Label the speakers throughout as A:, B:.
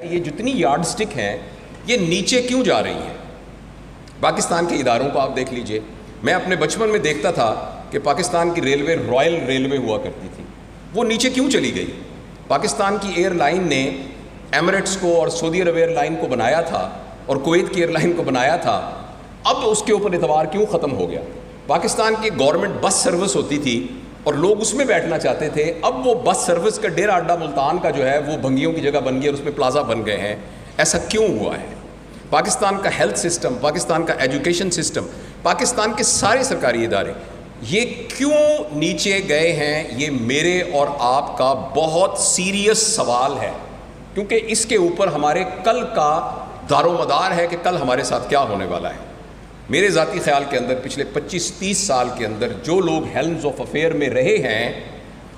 A: یہ جتنی yard stick ہیں یہ نیچے کیوں جا رہی ہیں؟ پاکستان کے اداروں کو آپ دیکھ لیجئے. میں اپنے بچپن میں دیکھتا تھا کہ پاکستان کی ریلوے رائل ریلوے ہوا کرتی تھی، وہ نیچے کیوں چلی گئی؟ پاکستان کی ایئر لائن نے ایمریٹس کو اور سعودی عرب ایئر لائن کو بنایا تھا اور کویت کی ایئر لائن کو بنایا تھا، اب اس کے اوپر اعتبار کیوں ختم ہو گیا؟ پاکستان کی گورنمنٹ بس سروس ہوتی تھی اور لوگ اس میں بیٹھنا چاہتے تھے، اب وہ بس سروس کا ڈیرہ اڈا ملتان کا جو ہے وہ بھنگیوں کی جگہ بن گئی اور اس میں پلازا بن گئے ہیں. ایسا کیوں ہوا ہے؟ پاکستان کا ہیلتھ سسٹم، پاکستان کا ایجوکیشن سسٹم، پاکستان کے سارے سرکاری ادارے یہ کیوں نیچے گئے ہیں؟ یہ میرے اور آپ کا بہت سیریس سوال ہے، کیونکہ اس کے اوپر ہمارے کل کا دار و مدار ہے کہ کل ہمارے ساتھ کیا ہونے والا ہے. میرے ذاتی خیال کے اندر پچھلے 25-30 سال کے اندر جو لوگ ہیلمز آف افیئر میں رہے ہیں،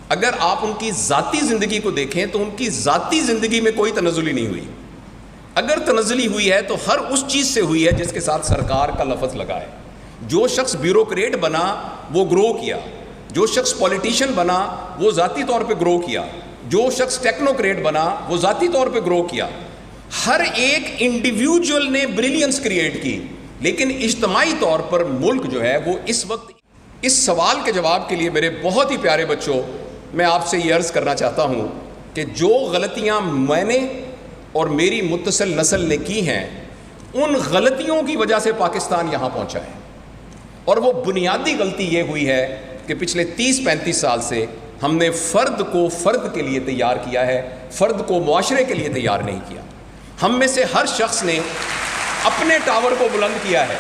A: اگر آپ ان کی ذاتی زندگی کو دیکھیں تو ان کی ذاتی زندگی میں کوئی تنزلی نہیں ہوئی. اگر تنزلی ہوئی ہے تو ہر اس چیز سے ہوئی ہے جس کے ساتھ سرکار کا لفظ لگا ہے. جو شخص بیوروکریٹ بنا وہ گرو کیا، جو شخص پولیٹیشین بنا وہ ذاتی طور پہ گرو کیا، جو شخص ٹیکنوکریٹ بنا وہ ذاتی طور پہ گرو کیا. ہر ایک انڈیویجول نے بریلینس کریٹ کی، لیکن اجتماعی طور پر ملک جو ہے وہ اس وقت اس سوال کے جواب کے لیے میرے بہت ہی پیارے بچوں میں آپ سے یہ عرض کرنا چاہتا ہوں کہ جو غلطیاں میں نے اور میری متصل نسل نے کی ہیں، ان غلطیوں کی وجہ سے پاکستان یہاں پہنچا ہے. اور وہ بنیادی غلطی یہ ہوئی ہے کہ پچھلے 30-35 سال سے ہم نے فرد کو فرد کے لیے تیار کیا ہے، فرد کو معاشرے کے لیے تیار نہیں کیا. ہم میں سے ہر شخص نے اپنے ٹاور کو بلند کیا ہے.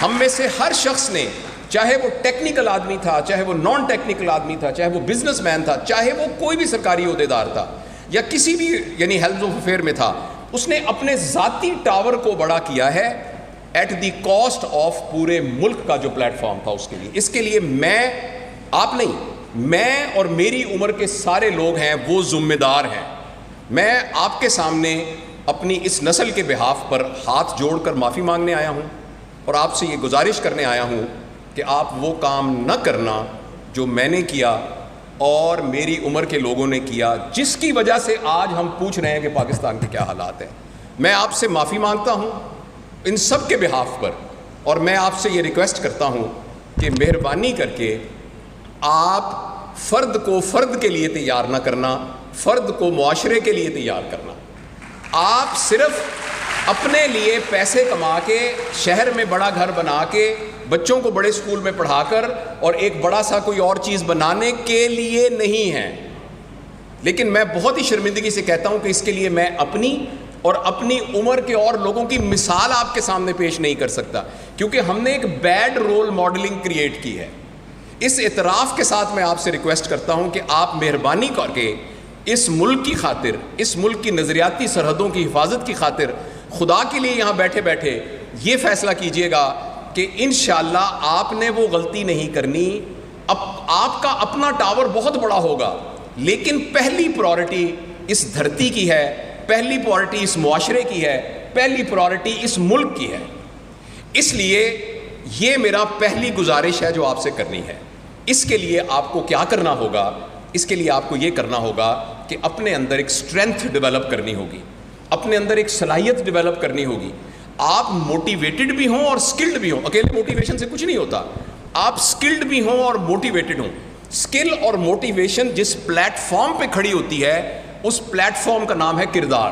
A: ہم میں سے ہر شخص نے، چاہے وہ ٹیکنیکل آدمی تھا، چاہے وہ نان ٹیکنیکل آدمی تھا، چاہے وہ بزنس مین تھا، چاہے وہ کوئی بھی سرکاری عہدیدار تھا یا کسی بھی ہیلتھ آف افیئر میں تھا، اس نے اپنے ذاتی ٹاور کو بڑا کیا ہے ایٹ دی کاسٹ آف پورے ملک کا جو پلیٹ فارم تھا اس کے لیے. اس کے لیے میں، آپ نہیں، میں اور میری عمر کے سارے لوگ ہیں وہ ذمہ دار ہیں. میں آپ کے سامنے اپنی اس نسل کے بہاف پر ہاتھ جوڑ کر معافی مانگنے آیا ہوں اور آپ سے یہ گزارش کرنے آیا ہوں کہ آپ وہ کام نہ کرنا جو میں نے کیا اور میری عمر کے لوگوں نے کیا، جس کی وجہ سے آج ہم پوچھ رہے ہیں کہ پاکستان کے کیا حالات ہیں. میں آپ سے معافی مانگتا ہوں ان سب کے بہاف پر، اور میں آپ سے یہ ریکویسٹ کرتا ہوں کہ مہربانی کر کے آپ فرد کو فرد کے لیے تیار نہ کرنا، فرد کو معاشرے کے لیے تیار کرنا. آپ صرف اپنے لیے پیسے کما کے، شہر میں بڑا گھر بنا کے، بچوں کو بڑے اسکول میں پڑھا کر اور ایک بڑا سا کوئی اور چیز بنانے کے لیے نہیں ہیں. لیکن میں بہت ہی شرمندگی سے کہتا ہوں کہ اس کے لیے میں اپنی اور اپنی عمر کے اور لوگوں کی مثال آپ کے سامنے پیش نہیں کر سکتا، کیونکہ ہم نے ایک بیڈ رول ماڈلنگ کریٹ کی ہے. اس اعتراف کے ساتھ میں آپ سے ریکویسٹ کرتا ہوں کہ آپ مہربانی کر کے اس ملک کی خاطر، اس ملک کی نظریاتی سرحدوں کی حفاظت کی خاطر، خدا کے لیے یہاں بیٹھے بیٹھے یہ فیصلہ کیجئے گا کہ انشاءاللہ آپ نے وہ غلطی نہیں کرنی. اب آپ کا اپنا ٹاور بہت بڑا ہوگا، لیکن پہلی پرائورٹی اس دھرتی کی ہے، پہلی پرائورٹی اس معاشرے کی ہے، پہلی پرائورٹی اس ملک کی ہے. اس لیے یہ میرا پہلی گزارش ہے جو آپ سے کرنی ہے. اس کے لیے آپ کو کیا کرنا ہوگا؟ اس کے لیے آپ کو یہ کرنا ہوگا کہ اپنے اندر ایک اسٹرینتھ ڈیولپ کرنی ہوگی، اپنے اندر ایک صلاحیت ڈیولپ کرنی ہوگی. آپ موٹیویٹڈ بھی ہوں اور سکلڈ بھی ہوں. اکیلے موٹیویشن سے کچھ نہیں ہوتا. آپ سکلڈ بھی ہوں اور موٹیویٹڈ ہوں. سکل اور موٹیویشن جس پلیٹ فارم پہ کھڑی ہوتی ہے، اس پلیٹ فارم کا نام ہے کردار.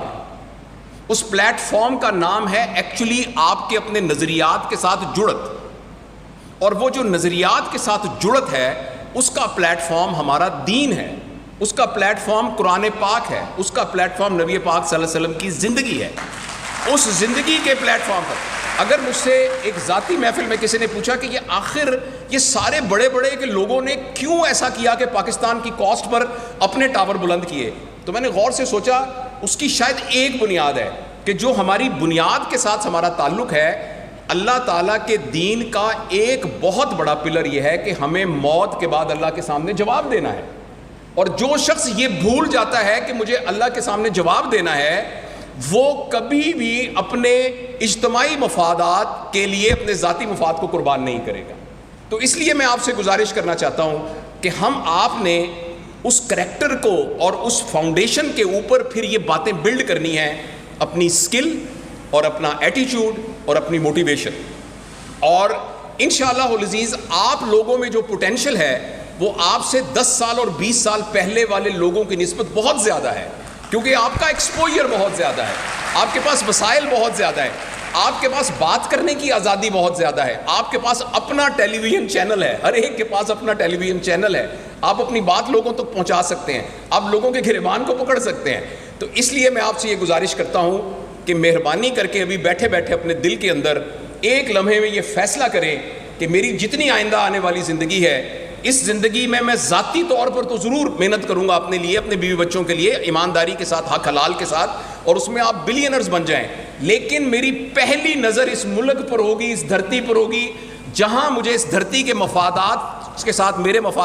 A: اس پلیٹ فارم کا نام ہے ایکچولی آپ کے اپنے نظریات کے ساتھ جڑت. اور وہ جو نظریات کے ساتھ جڑت ہے، اس کا پلیٹ فارم ہمارا دین ہے، اس کا پلیٹ فارم قرآن پاک ہے، اس کا پلیٹ فارم نبی پاک صلی اللہ علیہ وسلم کی زندگی ہے. اس زندگی کے پلیٹ فارم پر اگر مجھ سے ایک ذاتی محفل میں کسی نے پوچھا کہ یہ آخر یہ سارے بڑے بڑے کہ لوگوں نے کیوں ایسا کیا کہ پاکستان کی کاسٹ پر اپنے ٹاور بلند کیے، تو میں نے غور سے سوچا اس کی شاید ایک بنیاد ہے کہ جو ہماری بنیاد کے ساتھ ہمارا تعلق ہے، اللہ تعالیٰ کے دین کا ایک بہت بڑا پلر یہ ہے کہ ہمیں موت کے بعد اللہ کے سامنے جواب دینا ہے. اور جو شخص یہ بھول جاتا ہے کہ مجھے اللہ کے سامنے جواب دینا ہے، وہ کبھی بھی اپنے اجتماعی مفادات کے لیے اپنے ذاتی مفاد کو قربان نہیں کرے گا. تو اس لیے میں آپ سے گزارش کرنا چاہتا ہوں کہ ہم آپ نے اس کریکٹر کو اور اس فاؤنڈیشن کے اوپر پھر یہ باتیں بلڈ کرنی ہیں، اپنی سکل اور اپنا ایٹیچیوڈ اور اپنی موٹیویشن. اور انشاءاللہ العزیز آپ لوگوں میں جو پوٹینشل ہے وہ آپ سے 10 سال اور 20 سال پہلے والے لوگوں کی نسبت بہت زیادہ ہے، کیونکہ آپ کا ایکسپوجر بہت زیادہ ہے، آپ کے پاس وسائل بہت زیادہ ہے، آپ کے پاس بات کرنے کی آزادی بہت زیادہ ہے، آپ کے پاس اپنا ٹیلی ویژن چینل ہے، ہر ایک کے پاس اپنا ٹیلی ویژن چینل ہے، آپ اپنی بات لوگوں تک پہنچا سکتے ہیں، آپ لوگوں کے گریبان کو پکڑ سکتے ہیں. تو اس لیے میں آپ سے یہ گزارش کرتا ہوں کہ مہربانی کر کے ابھی بیٹھے بیٹھے اپنے دل کے اندر ایک لمحے میں یہ فیصلہ کریں کہ میری جتنی آئندہ آنے والی زندگی ہے، اس زندگی میں ذاتی طور پر تو ضرور محنت کروں گا اپنے لیے، اپنے بیوی بچوں کے لیے، ایمانداری کے ساتھ، حق حلال کے ساتھ، اور اس میں آپ بلینرز بن جائیں، لیکن میری پہلی نظر اس ملک پر ہوگی، اس دھرتی پر ہوگی، جہاں مجھے اس دھرتی کے مفادات کے ساتھ میرے مفاد